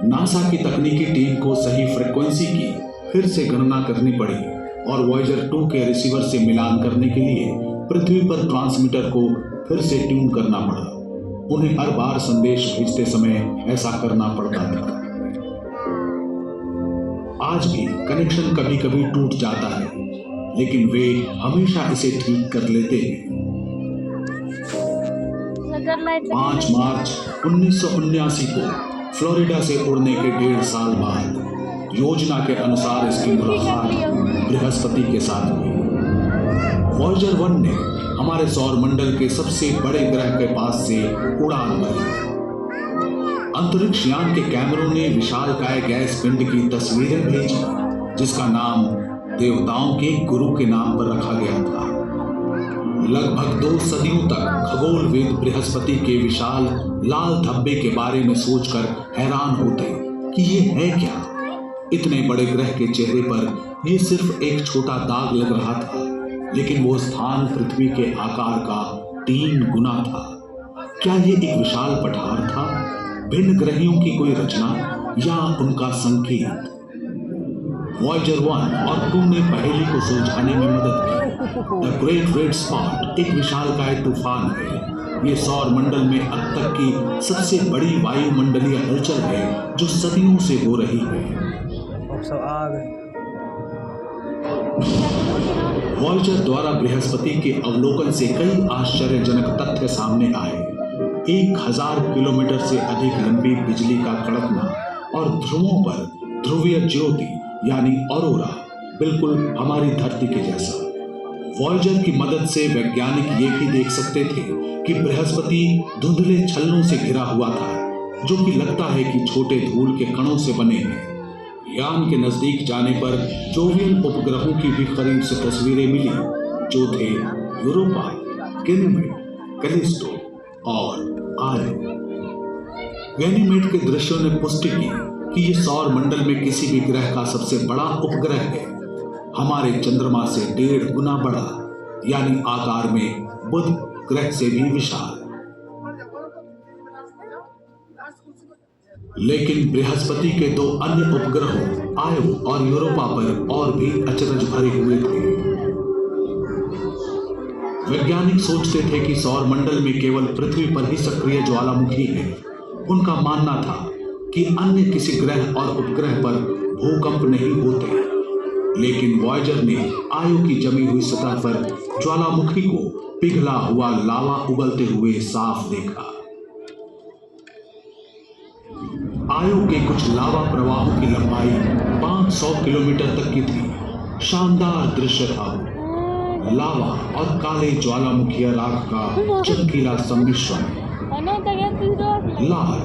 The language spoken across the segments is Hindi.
नासा की तकनीकी टीम को सही फ्रीक्वेंसी की फिर से गणना करनी पड़ी और वॉयेजर 2 के रिसीवर से मिलान करने के लिए पृथ्वी पर ट्रांसमीटर को फिर से ट्यून करना पड़ा। उन्हें हर बार संदेश भेजते समय ऐसा करना पड़ता था। आज भी कनेक्शन कभी कभी टूट जाता है, लेकिन वे हमेशा इसे ठीक कर लेते हैं। 5 मार्च 1979 को फ्लोरिडा से उड़ने के 1.5 साल बाद योजना के अनुसार इसकी मुलाकात बृहस्पति के साथ हुई। वॉयेजर 1 ने हमारे सौर मंडल के सबसे बड़े ग्रह के पास से उड़ान भरी। अंतरिक्ष यान के कैमरों ने विशालकाय गैस पिंड की तस्वीरें भेजी, जिसका नाम देवताओं के गुरु के नाम पर रखा गया था। लगभग 2 सदियों तक खगोलविद बृहस्पति के विशाल लाल धब्बे के बारे में सोचकर हैरान होते कि ये है क्या। इतने बड़े ग्रह के चेहरे पर यह सिर्फ एक छोटा दाग लग रहा था, लेकिन वो स्थान पृथ्वी के आकार का 3 गुना था। क्या ये एक विशाल पठार था, भिन्न ग्रहियों की कोई रचना, या उनका संकेत? वॉयेजर 1 और 2 ने पहेली को सुलझाने में मदद की। द ग्रेट रेड स्पॉट एक विशालकाय तूफान है। ये सौर मंडल में अब तक की सबसे बड़ी वायुमंडलीय हलचल है, जो सदियों से हो रही है। वॉयेजर द्वारा बृहस्पति के अवलोकन से कई आश्चर्यजनक तथ्य सामने आए। 1000 किलोमीटर से अधिक लंबी बिजली का कड़कना और ध्रुवों पर ध्रुवीय ज्योति यानी ऑरोरा, बिल्कुल हमारी धरती के जैसा। वॉयेजर की मदद से वैज्ञानिक ये भी देख सकते थे कि बृहस्पति धुंधले छल्लों से घिरा हुआ था, जो कि लगता है कि छोटे धूल के कणों से बने हैं। यान के नजदीक जाने पर जोवियन उपग्रहों की भी करीब से तस्वीरें मिली, जो थे यूरोपा, गैनीमेड, कैलिस्टो और आयो। गैनीमेड के दृश्यों ने पुष्टि की कि ये सौर मंडल में किसी भी ग्रह का सबसे बड़ा उपग्रह है, हमारे चंद्रमा से 1.5 गुना बड़ा, यानी आकार में बुध ग्रह से भी विशाल। लेकिन बृहस्पति के 2 अन्य उपग्रहों आयो और यूरोपा पर और भी अचरज भरे हुए थे। वैज्ञानिक सोचते थे कि सौर मंडल में केवल पृथ्वी पर ही सक्रिय ज्वालामुखी है। उनका मानना था कि अन्य किसी ग्रह और उपग्रह पर भूकंप नहीं होते। लेकिन वॉयेजर ने आयो की जमी हुई सतह पर ज्वालामुखी को पिघला हुआ लावा उगलते हुए साफ देखा। आयो के कुछ लावा प्रवाहों की लंबाई 500 किलोमीटर तक की थी। शानदार दृश्य था। लावा और काले ज्वालामुखी राख का चमकीला सम्मिश्रण, लाल,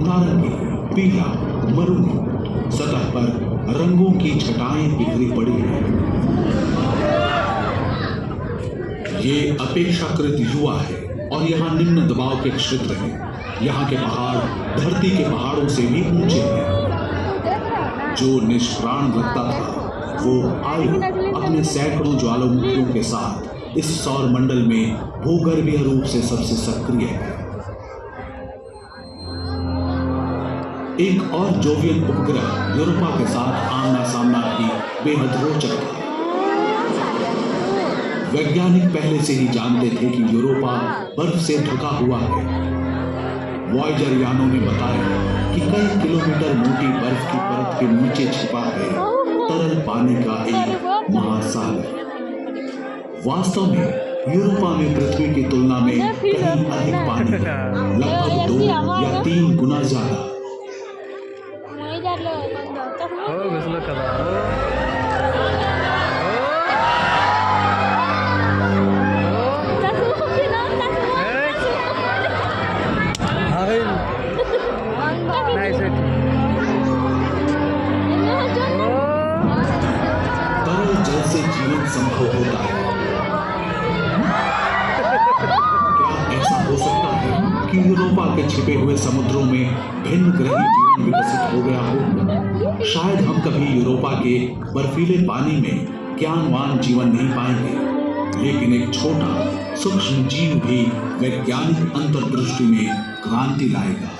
नारंगी, पीला, मरून, सतह पर रंगों की छटाएं बिखरी पड़ी हैं। ये अपेक्षाकृत युवा है और यहाँ निम्न दबाव के क्षेत्र हैं। यहाँ के पहाड़ धरती के पहाड़ों से भी ऊंचे हैं। जो निष्प्राण लगता था, वो आयो अपने सैकड़ों ज्वालामुखियों के साथ इस सौर मंडल में भूगर्भीय रूप से सबसे सक्रिय है। एक और जोवियन उपग्रह यूरोपा के साथ आमना सामना भी बेहद रोचक था। वैज्ञानिक पहले से ही जानते थे कि यूरोपा बर्फ से ढका हुआ है। वॉयेजर यानों ने बताया कि कई किलोमीटर मोटी बर्फ की परत के नीचे छिपा है तरल पानी का एक महासागर। वास्तव में यूरोपा में पृथ्वी की तुलना में कहीं अधिक पानी है, लगभग 2 या 3 गुना ज्यादा। तरल जल से जीवन संभव होता है। क्या ऐसा हो सकता है कि यूरोपा के छिपे हुए समुद्रों में भिन्न ग्रही जीवन विकसित हो गया हो? शायद हम कभी यूरोपा के बर्फीले पानी में ज्ञानवान जीवन नहीं पाएंगे, लेकिन एक छोटा सूक्ष्म जीव भी वैज्ञानिक अंतर्दृष्टि में क्रांति लाएगा।